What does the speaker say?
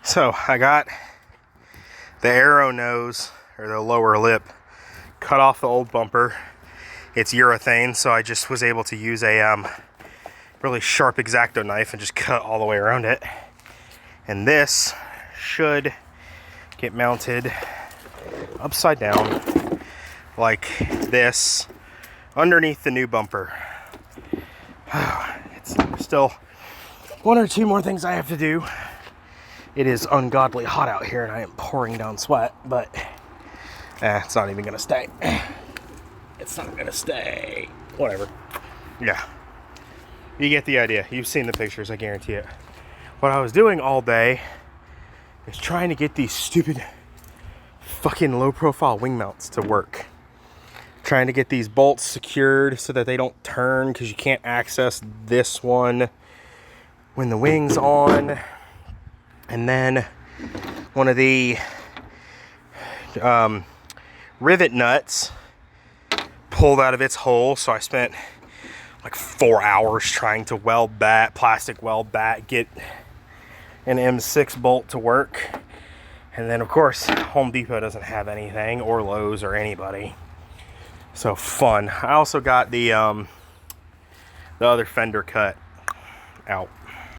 So I got the arrow nose, or the lower lip, cut off the old bumper. It's urethane, so I just was able to use a really sharp X-Acto knife and just cut all the way around it. And this should get mounted upside down like this underneath the new bumper. It's still one or two more things I have to do. It is ungodly hot out here and I am pouring down sweat, but it's not even gonna stay. It's not gonna stay. Whatever. Yeah. You get the idea. You've seen the pictures, I guarantee it. What I was doing all day is trying to get these stupid fucking low profile wing mounts to work. Trying to get these bolts secured so that they don't turn, because you can't access this one when the wing's on. And then one of the rivet nuts pulled out of its hole, so I spent like 4 hours trying to weld that, plastic weld that, get an M6 bolt to work. And then of course Home Depot doesn't have anything, or Lowe's, or anybody. So fun. I also got the other fender cut out.